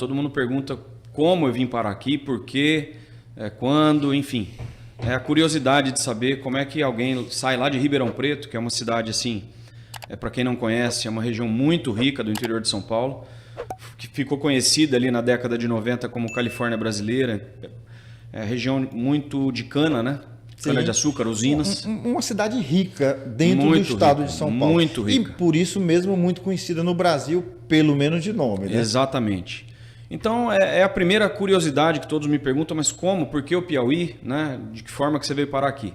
Todo mundo pergunta como eu vim parar aqui, por quê, quando, enfim. É a curiosidade de saber como é que alguém sai lá de Ribeirão Preto, que é uma cidade assim, para quem não conhece, é uma região muito rica do interior de São Paulo, que ficou conhecida ali na década de 90 como Califórnia brasileira. É região muito de cana, né? Cana-de-açúcar, usinas. Uma cidade rica dentro do estado de São Paulo. Muito rica. E por isso mesmo muito conhecida no Brasil, pelo menos de nome, né? Exatamente. Então é a primeira curiosidade que todos me perguntam, mas como? Por que o Piauí? Né? De que forma que você veio parar aqui?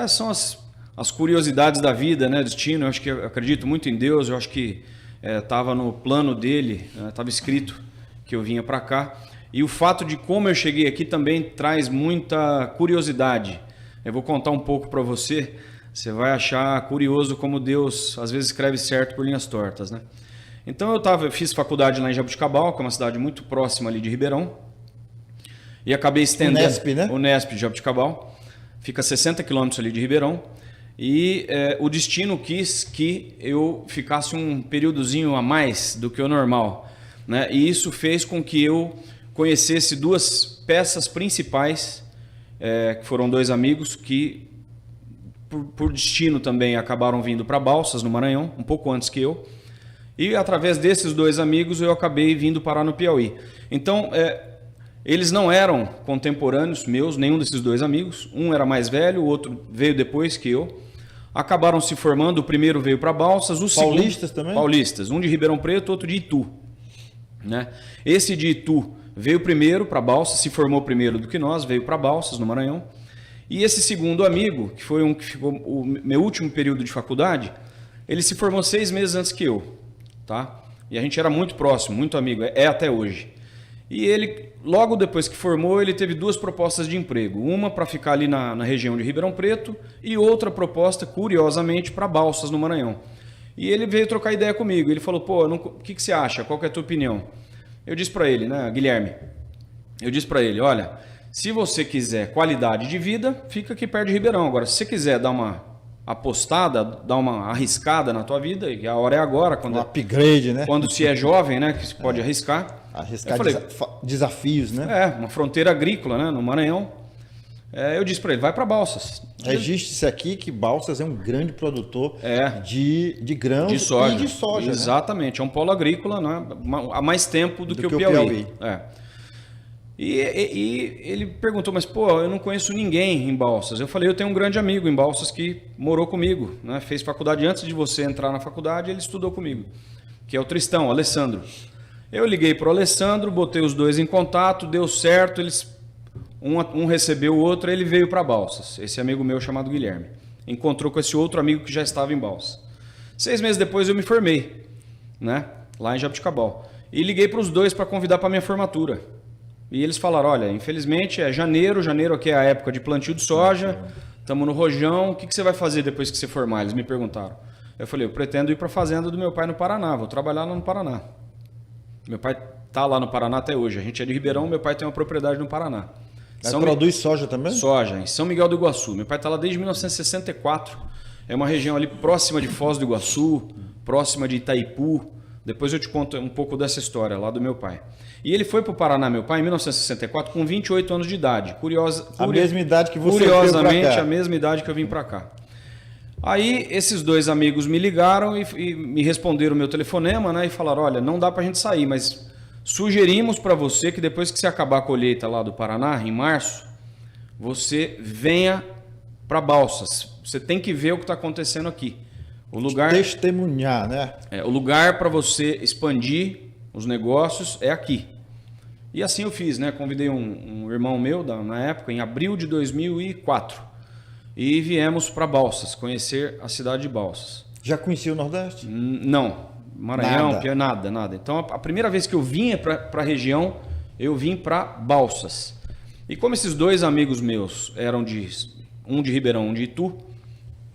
São as curiosidades da vida, né? Destino. Eu acredito muito em Deus, eu acho que estava no plano dele, estava escrito que eu vinha para cá. E o fato de como eu cheguei aqui também traz muita curiosidade. Eu vou contar um pouco para você, você vai achar curioso como Deus às vezes escreve certo por linhas tortas, né? Então eu fiz faculdade lá em Jabuticabal, que é uma cidade muito próxima ali de Ribeirão, e acabei estendendo... Unesp, né? Unesp de Jabuticabal, fica a 60 quilômetros ali de Ribeirão, e o destino quis que eu ficasse um períodozinho a mais do que o normal, né? E isso fez com que eu conhecesse duas peças principais, que foram dois amigos que, por destino também, acabaram vindo para Balsas, no Maranhão, um pouco antes que eu. E através desses dois amigos eu acabei vindo parar no Piauí. Então, eles não eram contemporâneos meus, nenhum desses dois amigos. Um era mais velho, o outro veio depois que eu. Acabaram se formando, o primeiro veio para Balsas, o segundo... Paulistas também? Paulistas, um de Ribeirão Preto, outro de Itu. Né? Esse de Itu veio primeiro para Balsas, se formou primeiro do que nós, veio para Balsas, no Maranhão. E esse segundo amigo, que foi um que ficou o meu último período de faculdade, ele se formou 6 meses antes que eu. Tá? E a gente era muito próximo, muito amigo, até hoje. E ele, logo depois que formou, ele teve 2 propostas de emprego. Uma para ficar ali na região de Ribeirão Preto e outra proposta, curiosamente, para Balsas, no Maranhão. E ele veio trocar ideia comigo. Ele falou, o que você acha? Qual que é a tua opinião? Eu disse para ele, né, Guilherme, eu disse para ele, olha, se você quiser qualidade de vida, fica aqui perto de Ribeirão. Agora, se você quiser dar uma apostada, dar uma arriscada na tua vida, e a hora é agora, quando upgrade, né? Quando se é jovem, né, que se pode arriscar. Arriscar desafios, né? Uma fronteira agrícola, né, no Maranhão. Eu disse para ele, vai para Balsas. Registre-se aqui que Balsas é um grande produtor de grãos de soja. E de soja. Exatamente, é um polo agrícola, né, há mais tempo do que o Piauí. E ele perguntou, mas eu não conheço ninguém em Balsas. Eu falei, eu tenho um grande amigo em Balsas que morou comigo, né? Fez faculdade antes de você entrar na faculdade, ele estudou comigo, que é o Tristão, o Alessandro. Eu liguei para o Alessandro, botei os dois em contato, deu certo, um recebeu o outro, ele veio para Balsas, esse amigo meu chamado Guilherme. Encontrou com esse outro amigo que já estava em Balsas. 6 meses depois eu me formei, né? Lá em Jabuticabal. E liguei para os dois para convidar para a minha formatura. E eles falaram, olha, infelizmente é janeiro aqui é a época de plantio de soja, estamos no rojão, o que você vai fazer depois que você formar? Eles me perguntaram. Eu falei, eu pretendo ir para a fazenda do meu pai no Paraná, vou trabalhar lá no Paraná. Meu pai está lá no Paraná até hoje, a gente é de Ribeirão, meu pai tem uma propriedade no Paraná. Produz soja também? Soja, em São Miguel do Iguaçu. Meu pai está lá desde 1964, é uma região ali próxima de Foz do Iguaçu, próxima de Itaipu. Depois eu te conto um pouco dessa história lá do meu pai. E ele foi para o Paraná, meu pai, em 1964, com 28 anos de idade. A mesma idade que você curiosamente, veio pra cá. a mesma idade que eu vim para cá. Aí esses dois amigos me ligaram e me responderam o meu telefonema, né? E falaram, olha, não dá para a gente sair, mas sugerimos para você que depois que você acabar a colheita lá do Paraná, em março, você venha para Balsas. Você tem que ver o que está acontecendo aqui. O lugar, testemunhar, né? O lugar para você expandir os negócios é aqui. E assim eu fiz, né? Convidei um irmão meu na época, em abril de 2004, e viemos para Balsas, conhecer a cidade de Balsas. Já conhecia o Nordeste? Não, Maranhão, nada. Então a primeira vez que eu vinha para a região, eu vim para Balsas. E como esses dois amigos meus eram um de Ribeirão, um de Itu,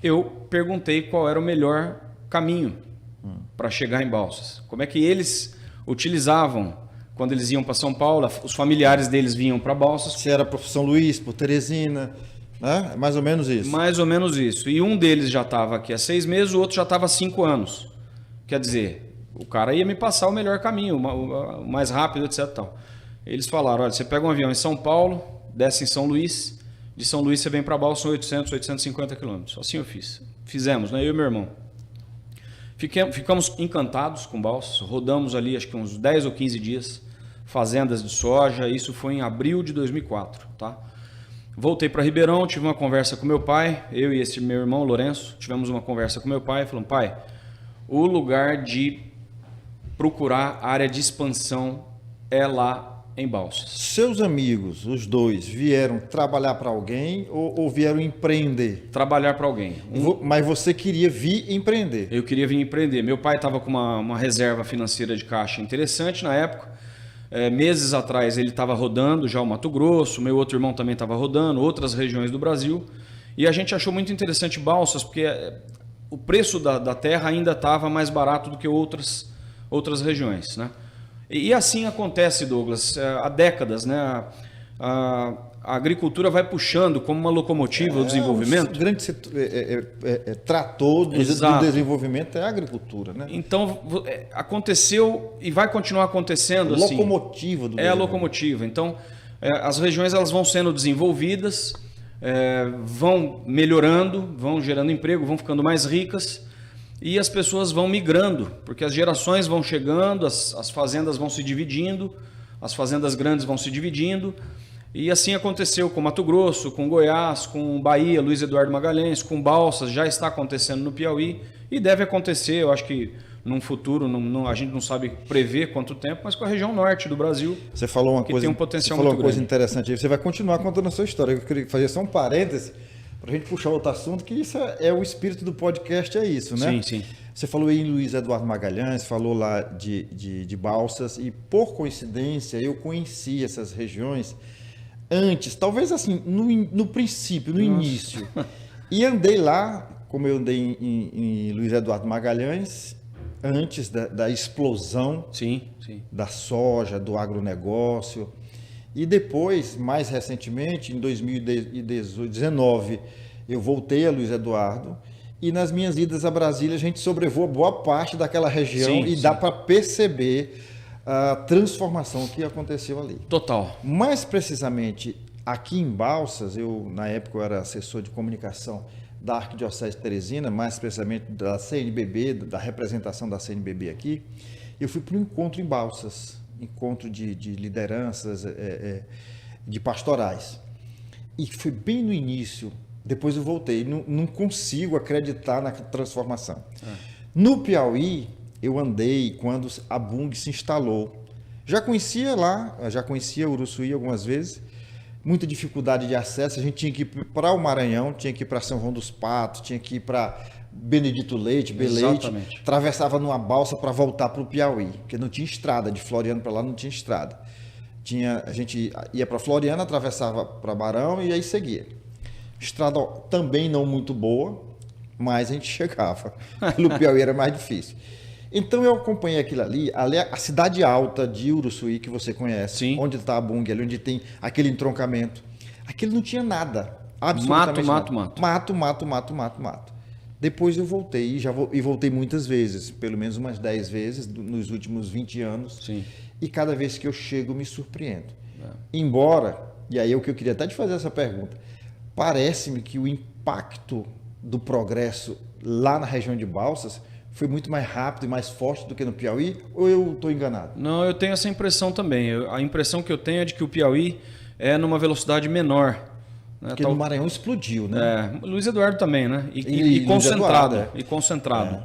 eu perguntei qual era o melhor caminho para chegar em Balsas. Como é que eles utilizavam quando eles iam para São Paulo, os familiares deles vinham para Balsas. Se era por São Luís, por Teresina, né? Mais ou menos isso. Mais ou menos isso. E um deles já estava aqui há 6 meses, o outro já estava há 5 anos. Quer dizer, o cara ia me passar o melhor caminho, o mais rápido, etc. Tal. Eles falaram, olha, você pega um avião em São Paulo, desce em São Luís, de São Luís você vem para Balsas, são 800, 850 quilômetros. Assim eu fiz. Fizemos, né? Eu e meu irmão. Ficamos encantados com Balsas, rodamos ali acho que uns 10 ou 15 dias, fazendas de soja, isso foi em abril de 2004, tá? Voltei para Ribeirão, tive uma conversa com meu pai, eu e esse meu irmão Lourenço, tivemos uma conversa com meu pai, falamos, pai, o lugar de procurar área de expansão é lá em Balsas. Seus amigos, os dois, vieram trabalhar para alguém ou vieram empreender? Trabalhar para alguém. Mas você queria vir empreender? Eu queria vir empreender. Meu pai estava com uma reserva financeira de caixa interessante na época. Meses atrás ele estava rodando já o Mato Grosso, meu outro irmão também estava rodando, outras regiões do Brasil. E a gente achou muito interessante Balsas, porque o preço da terra ainda estava mais barato do que outras regiões, né? E assim acontece, Douglas, há décadas, né? A agricultura vai puxando como uma locomotiva o desenvolvimento. O grande trator do desenvolvimento é a agricultura, né? Então, aconteceu e vai continuar acontecendo assim. Locomotiva do É a locomotiva. Então, as regiões elas vão sendo desenvolvidas, vão melhorando, vão gerando emprego, vão ficando mais ricas. E as pessoas vão migrando, porque as gerações vão chegando, as fazendas vão se dividindo, as fazendas grandes vão se dividindo. E assim aconteceu com Mato Grosso, com Goiás, com Bahia, Luiz Eduardo Magalhães, com Balsas, já está acontecendo no Piauí e deve acontecer, eu acho que num futuro, a gente não sabe prever quanto tempo, mas com a região norte do Brasil, você falou uma que coisa, tem um potencial você falou muito uma coisa grande. interessante aí, você vai continuar contando a sua história, eu queria fazer só um parêntese, para a gente puxar outro assunto, que isso é o espírito do podcast, é isso, né? Sim, sim. Você falou aí em Luiz Eduardo Magalhães, falou lá de Balsas, e por coincidência eu conheci essas regiões antes, talvez assim, no princípio, no início. E andei lá, como eu andei em Luiz Eduardo Magalhães, antes da explosão da soja, do agronegócio. E depois, mais recentemente, em 2019, eu voltei a Luiz Eduardo e nas minhas idas a Brasília a gente sobrevoa boa parte daquela região dá para perceber a transformação que aconteceu ali. Total. Mais precisamente, aqui em Balsas, na época eu era assessor de comunicação da Arquidiocese de Teresina, mais precisamente da CNBB, da representação da CNBB aqui, eu fui para um encontro em Balsas. Encontro de lideranças, de pastorais. E foi bem no início, depois eu voltei, não consigo acreditar na transformação. No Piauí, eu andei quando a Bung se instalou. Já conhecia lá, já conhecia Uruçuí algumas vezes, muita dificuldade de acesso, a gente tinha que ir para o Maranhão, tinha que ir para São João dos Patos, tinha que ir para Benedito Leite, Beleite, atravessava numa balsa para voltar para o Piauí, porque não tinha estrada, de Floriano para lá não tinha estrada. A gente ia para Floriano, atravessava para Barão e aí seguia. Estrada também não muito boa, mas a gente chegava. No Piauí era mais difícil. Então eu acompanhei aquilo ali, a cidade alta de Uruçuí, que você conhece, onde está a Bung, ali onde tem aquele entroncamento. Aquilo não tinha nada, absolutamente mato. Depois eu voltei, e voltei muitas vezes, pelo menos umas 10 vezes nos últimos 20 anos. Sim. E cada vez que eu chego, me surpreendo. Embora, e aí é o que eu queria até te fazer essa pergunta, parece-me que o impacto do progresso lá na região de Balsas foi muito mais rápido e mais forte do que no Piauí, ou eu estou enganado? Não, eu tenho essa impressão também. A impressão que eu tenho é de que o Piauí é numa velocidade menor. Porque no Maranhão explodiu, né? Luiz Eduardo também, né? E concentrado. Eduardo, E concentrado.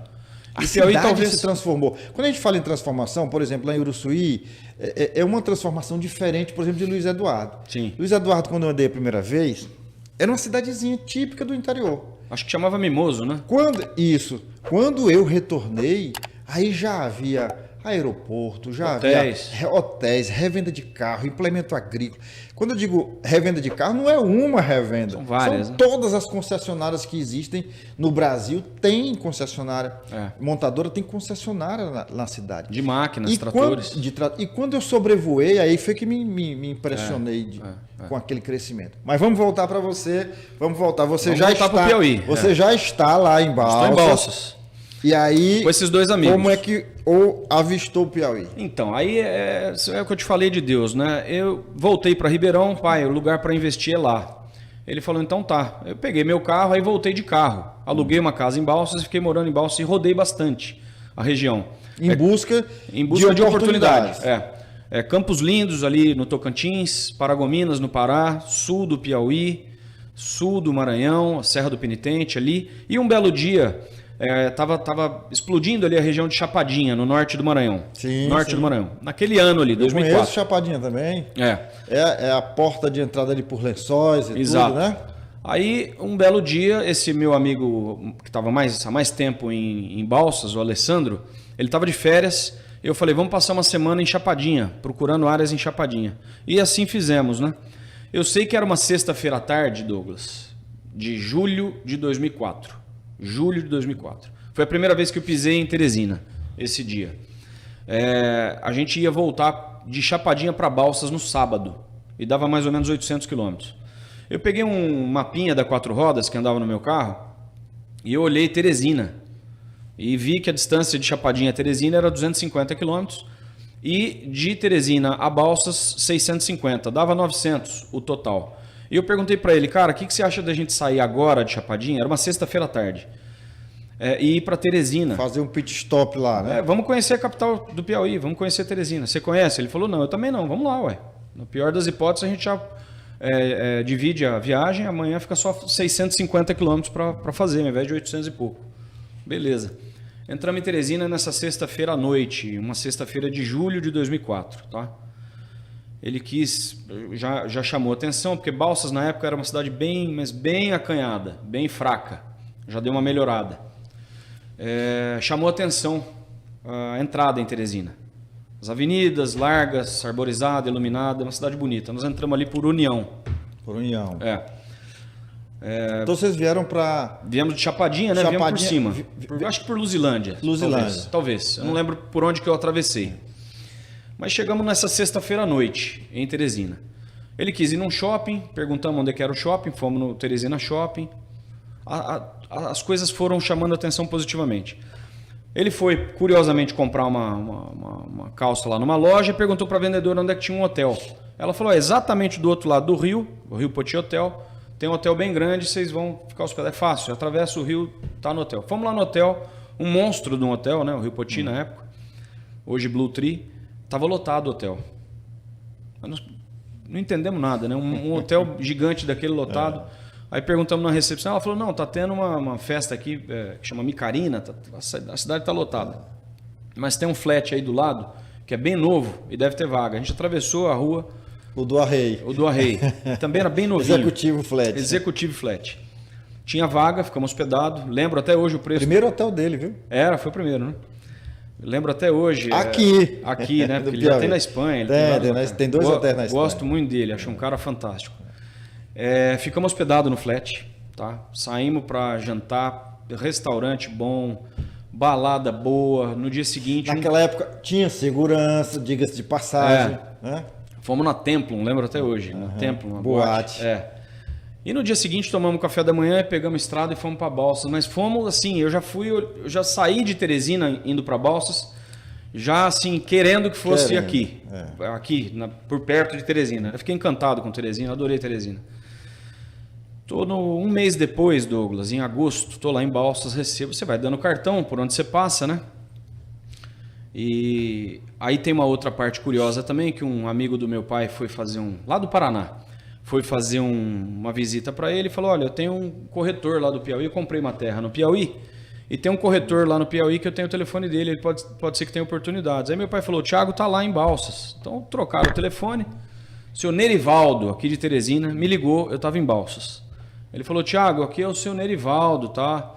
A cidade talvez se transformou. Quando a gente fala em transformação, por exemplo, lá em Uruçuí, é uma transformação diferente, por exemplo, de Luiz Eduardo. Sim. Luiz Eduardo, quando eu andei a primeira vez, era uma cidadezinha típica do interior. Acho que chamava Mimoso, né? Quando eu retornei, aí já havia aeroporto, já havia hotéis, revenda de carro, implemento agrícola. Quando eu digo revenda de carro, não é uma revenda. São várias. São todas as concessionárias que existem no Brasil, tem concessionária. Montadora tem concessionária na cidade. De máquinas, tratores. E quando eu sobrevoei, aí foi que me impressionei com aquele crescimento. Mas vamos voltar para você. Vamos voltar. Você já está lá em Balsas. Estou em Balsas. E aí, com esses dois amigos. como é que ou avistou o Piauí? Então, aí é o que eu te falei de Deus, né? Eu voltei para Ribeirão, pai, o lugar para investir é lá. Ele falou, então tá. Eu peguei meu carro, aí voltei de carro. Aluguei uma casa em Balsas, fiquei morando em Balsas e rodei bastante a região. Em busca de oportunidades. Campos Lindos ali no Tocantins, Paragominas no Pará, sul do Piauí, sul do Maranhão, a Serra do Penitente ali. E um belo dia, tava explodindo ali a região de Chapadinha, no norte do Maranhão. Sim, do Maranhão. Naquele ano ali, 2004. Conheço Chapadinha também. É a porta de entrada ali por Lençóis e Exato. Tudo, né? Aí, um belo dia, esse meu amigo que estava há mais tempo em Balsas, o Alessandro, ele estava de férias. Eu falei, vamos passar uma semana em Chapadinha, procurando áreas em Chapadinha. E assim fizemos, né? Eu sei que era uma sexta-feira à tarde, Douglas, de julho de 2004. Julho de 2004. Foi a primeira vez que eu pisei em Teresina, esse dia. A gente ia voltar de Chapadinha para Balsas no sábado. E dava mais ou menos 800 quilômetros. Eu peguei um mapinha da 4 rodas que andava no meu carro e eu olhei Teresina. E vi que a distância de Chapadinha a Teresina era 250 quilômetros e de Teresina a Balsas 650, dava 900 o total. E eu perguntei para ele, cara, o que você acha da gente sair agora de Chapadinha? Era uma sexta-feira à tarde. E ir para Teresina. Fazer um pit stop lá, né? Vamos conhecer a capital do Piauí, vamos conhecer Teresina. Você conhece? Ele falou, não, eu também não, vamos lá, ué. No pior das hipóteses, a gente já divide a viagem, amanhã fica só 650 quilômetros para fazer, ao invés de 800 e pouco. Beleza. Entramos em Teresina nessa sexta-feira à noite, uma sexta-feira de julho de 2004, tá? Ele já chamou atenção, porque Balsas na época era uma cidade mas bem acanhada, bem fraca, já deu uma melhorada. Chamou atenção a entrada em Teresina. As avenidas largas, arborizada, iluminada, uma cidade bonita. Nós entramos ali por União. Por União. Então vocês vieram para... Viemos de Chapadinha, né? Viemos por cima. Acho que por Luzilândia. Talvez. Eu não lembro por onde que eu atravessei. Mas chegamos nessa sexta-feira à noite, em Teresina. Ele quis ir num shopping, perguntamos onde era o shopping, fomos no Teresina Shopping. As coisas foram chamando a atenção positivamente. Ele foi, curiosamente, comprar uma calça lá numa loja e perguntou para a vendedora onde é que tinha um hotel. Ela falou, exatamente do outro lado do rio, o Rio Poti Hotel, tem um hotel bem grande, vocês vão ficar hospedados. É fácil, atravessa o rio, tá no hotel. Fomos lá no hotel, um monstro de um hotel, né? O Rio Poti na época, hoje Blue Tree, estava lotado o hotel. Nós não entendemos nada, né? Um hotel gigante daquele lotado. Aí perguntamos na recepção, ela falou, não, tá tendo uma festa aqui que chama Micarina, a cidade está lotada. Mas tem um flat aí do lado, que é bem novo e deve ter vaga. A gente atravessou a rua... O do Arrei. Também era bem novinho. Executivo Flat. Tinha vaga, ficamos hospedados. Lembro até hoje o preço. Primeiro hotel dele, viu? Foi o primeiro, né? Lembro até hoje. Aqui, né? Porque ele já tem na Espanha. Tem 2 hotéis na Espanha. Gosto muito dele, acho um cara fantástico. Ficamos hospedados no flat, tá? Saímos para jantar, restaurante bom, balada boa. No dia seguinte... Naquela época tinha segurança, diga-se de passagem, né? Fomos na Templum, lembro até hoje. Na Templum, uma boate. E no dia seguinte tomamos café da manhã, pegamos estrada e fomos para Balsas. Mas fomos assim, eu já saí de Teresina indo para Balsas, já assim, querendo que fosse aqui. Por perto de Teresina. Eu fiquei encantado com Teresina, adorei Teresina. Um mês depois, Douglas, em agosto, estou lá em Balsas, recebo, você vai dando cartão por onde você passa, né? E aí tem uma outra parte curiosa também, que um amigo do meu pai foi fazer lá do Paraná, foi fazer uma visita para ele e falou, olha, eu tenho um corretor lá do Piauí, eu comprei uma terra no Piauí, e tem um corretor lá no Piauí que eu tenho o telefone dele, ele pode ser que tenha oportunidades. Aí meu pai falou, o Thiago tá lá em Balsas. Então trocaram o telefone, o seu Nerivaldo, aqui de Teresina, me ligou, eu estava em Balsas. Ele falou, Thiago, aqui é o seu Nerivaldo, tá?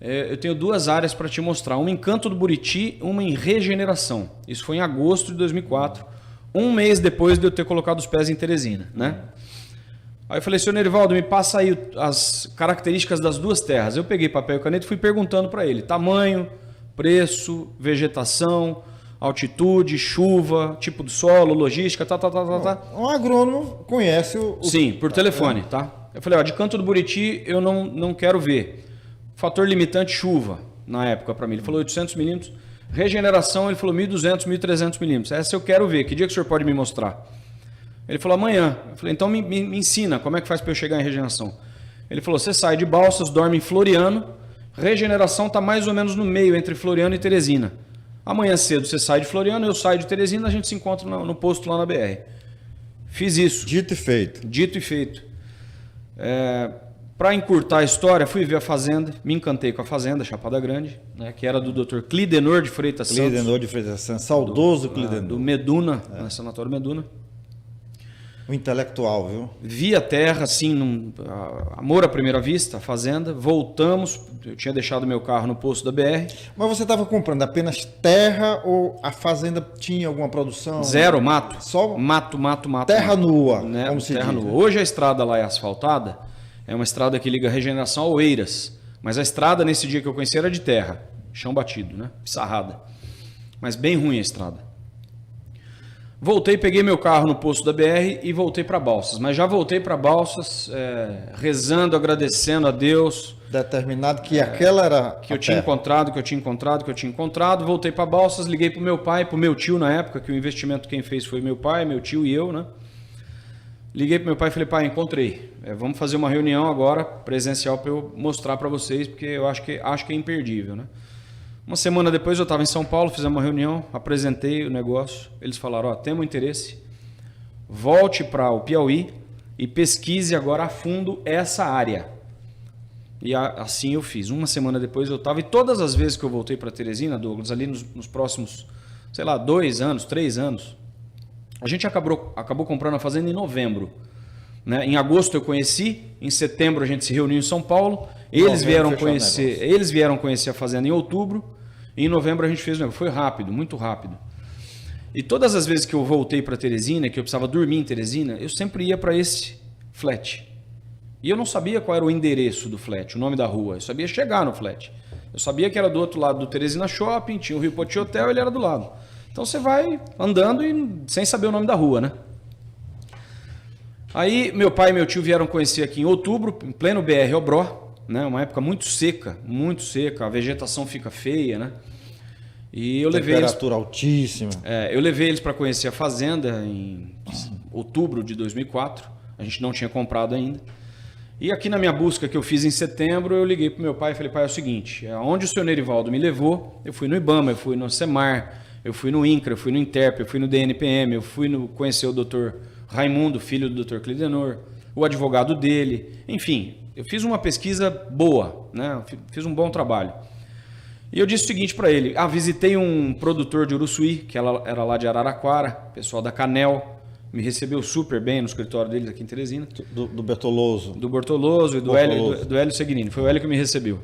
Eu tenho 2 áreas para te mostrar, uma em Canto do Buriti, uma em Regeneração. Isso foi em agosto de 2004, um mês depois de eu ter colocado os pés em Teresina, né? Aí eu falei, senhor Nerivaldo, me passa aí as características das 2 terras. Eu peguei papel e caneta e fui perguntando para ele, tamanho, preço, vegetação, altitude, chuva, tipo do solo, logística, tá. Um agrônomo conhece o... Sim, por telefone, tá? Eu falei, de Canto do Buriti eu não quero ver. Fator limitante, chuva. na época para mim. Ele falou 800 milímetros. Regeneração, ele falou 1.200, 1.300 milímetros. Essa eu quero ver. Que dia que o senhor pode me mostrar? Ele falou amanhã. Eu falei, então me ensina como é que faz para eu chegar em regeneração. Ele falou, você sai de Balsas, dorme em Floriano. Regeneração está mais ou menos no meio entre Floriano e Teresina. Amanhã cedo você sai de Floriano, eu saio de Teresina, a gente se encontra no posto lá na BR. Fiz isso. Dito e feito. Dito e feito. Para encurtar a história, fui ver a fazenda, me encantei com a fazenda, Chapada Grande, né, que era do Dr. Clidenor de Freitas Santos. Clidenor de Freitas Santos, saudoso Clidenor. Do Meduna, Sanatório Meduna. O intelectual, viu? Vi a terra, assim, amor à primeira vista, a fazenda. Voltamos, eu tinha deixado meu carro no posto da BR. Mas você estava comprando apenas terra ou a fazenda tinha alguma produção? Zero, mato. Só mato. Terra nua, né? como se terra diz. Nua. Hoje a estrada lá é asfaltada, é uma estrada que liga Regeneração a Oeiras. Mas a estrada nesse dia que eu conheci era de terra, chão batido, né? Pissarrada. Mas bem ruim a estrada. Voltei, peguei meu carro no posto da BR e voltei para Balsas. Mas já voltei para Balsas rezando, agradecendo a Deus. Determinado que aquela era que eu tinha encontrado. Voltei para Balsas, liguei para o meu pai, para o meu tio na época, que o investimento quem fez foi meu pai, meu tio e eu, né? Liguei para meu pai e falei, pai, encontrei. Vamos fazer uma reunião agora, presencial, para eu mostrar para vocês, porque eu acho que é imperdível, né? Uma semana depois eu estava em São Paulo, fizemos uma reunião, apresentei o negócio. Eles falaram, temos interesse, volte para o Piauí e pesquise agora a fundo essa área. E assim eu fiz. Uma semana depois eu estava, e todas as vezes que eu voltei para Teresina, Douglas, ali nos próximos, 2 anos, 3 anos, a gente acabou comprando a fazenda em novembro. Né? Em agosto eu conheci, em setembro a gente se reuniu em São Paulo, eles vieram conhecer a fazenda em outubro, e em novembro a gente fez o negócio. Foi rápido, muito rápido. E todas as vezes que eu voltei para Teresina, que eu precisava dormir em Teresina, eu sempre ia para esse flat. E eu não sabia qual era o endereço do flat, o nome da rua. Eu sabia chegar no flat. Eu sabia que era do outro lado do Teresina Shopping, tinha o Rio Poti Hotel, ele era do lado. Então você vai andando e sem saber o nome da rua, né? Aí meu pai e meu tio vieram conhecer aqui em outubro, em pleno BR Obró, né? Uma época muito seca, a vegetação fica feia, né? E eu levei temperatura altíssima. Eu levei eles para conhecer a fazenda em outubro de 2004. A gente não tinha comprado ainda. E aqui na minha busca que eu fiz em setembro, eu liguei para o meu pai e falei, pai, é o seguinte, onde o senhor Nerivaldo me levou, eu fui no IBAMA, eu fui no SEMAR, eu fui no INCRA, eu fui no INTERP, eu fui no DNPM, eu fui conhecer o Dr. Raimundo, filho do Dr. Clidenor, o advogado dele, enfim, eu fiz uma pesquisa boa, né? Fiz um bom trabalho. E eu disse o seguinte para ele, visitei um produtor de Uruçuí, que era lá de Araraquara, pessoal da Canel, me recebeu super bem no escritório deles aqui em Teresina. Do Bertoloso. Do Bertoloso e do Hélio Seguirini, foi o Hélio que me recebeu.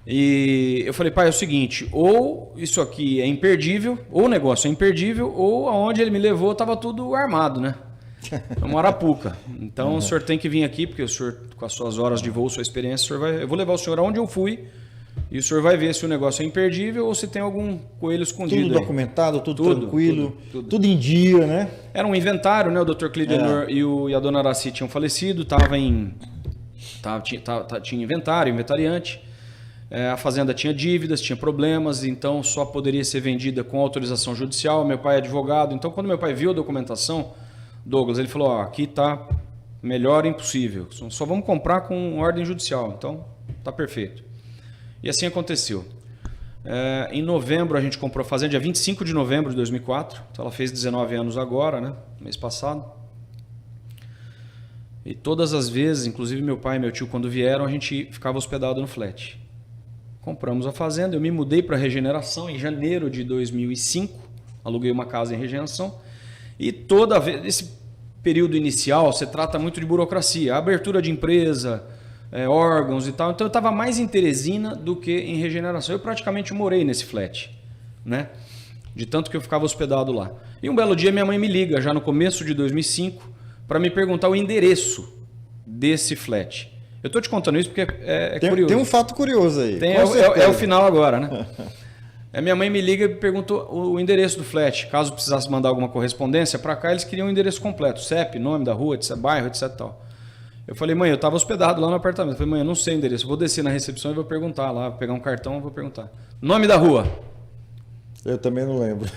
E eu falei, pai, é o seguinte, ou isso aqui é imperdível, ou o negócio é imperdível, ou aonde ele me levou estava tudo armado, né? É uma arapuca. Então o senhor tem que vir aqui, porque o senhor, com as suas horas de voo, sua experiência, eu vou levar o senhor aonde eu fui, e o senhor vai ver se o negócio é imperdível ou se tem algum coelho escondido. Tudo documentado, tudo tranquilo, tudo em dia, né? Era um inventário, né? O Dr. Clidenor e a dona Araci tinham falecido, tinha inventário, inventariante. A fazenda tinha dívidas, tinha problemas, então só poderia ser vendida com autorização judicial. Meu pai é advogado, então quando meu pai viu a documentação, Douglas, ele falou, aqui está melhor impossível, só vamos comprar com ordem judicial, então está perfeito. E assim aconteceu. Em novembro a gente comprou a fazenda, dia 25 de novembro de 2004, então ela fez 19 anos agora, né, mês passado. E todas as vezes, inclusive meu pai e meu tio quando vieram, a gente ficava hospedado no flat. Compramos a fazenda, eu me mudei para Regeneração em janeiro de 2005, aluguei uma casa em Regeneração, e toda vez, esse período inicial, você trata muito de burocracia, abertura de empresa, órgãos e tal, então eu estava mais em Teresina do que em Regeneração, eu praticamente morei nesse flat, né? De tanto que eu ficava hospedado lá. E um belo dia minha mãe me liga, já no começo de 2005, para me perguntar o endereço desse flat. Eu estou te contando isso porque é curioso. Tem um fato curioso aí. É o final agora, né? Minha mãe me liga e perguntou o endereço do flat. Caso precisasse mandar alguma correspondência para cá, eles queriam o endereço completo. CEP, nome da rua, etc, bairro, etc. Tal. Eu falei, mãe, eu estava hospedado lá no apartamento. Eu falei, mãe, eu não sei o endereço. Eu vou descer na recepção e vou perguntar lá. Vou pegar um cartão e vou perguntar. Nome da rua? Eu também não lembro.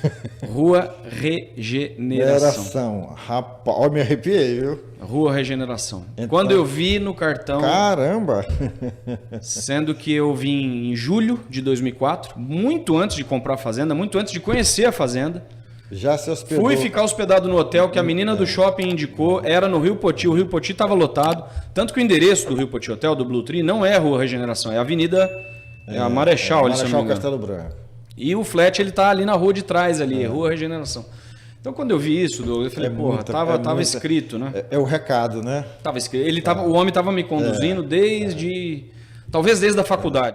Rua Regeneração. Rapaz, ó, me arrepiei, viu? Rua Regeneração. Então... Quando eu vi no cartão... Caramba! Sendo que eu vim em julho de 2004, muito antes de comprar a fazenda, muito antes de conhecer a fazenda. Já se hospedou. Fui ficar hospedado no hotel que a menina do shopping indicou, era no Rio Poti. O Rio Poti estava lotado, tanto que o endereço do Rio Poti Hotel, do Blue Tree, não é a Rua Regeneração, é a Avenida a Marechal. Marechal Castelo Branco. E o flat ele tá ali na rua de trás, ali, Rua Regeneração. Então quando eu vi isso, eu falei, porra, tava escrito, né? É o recado, né? Tava escrito. O homem estava me conduzindo talvez desde a faculdade.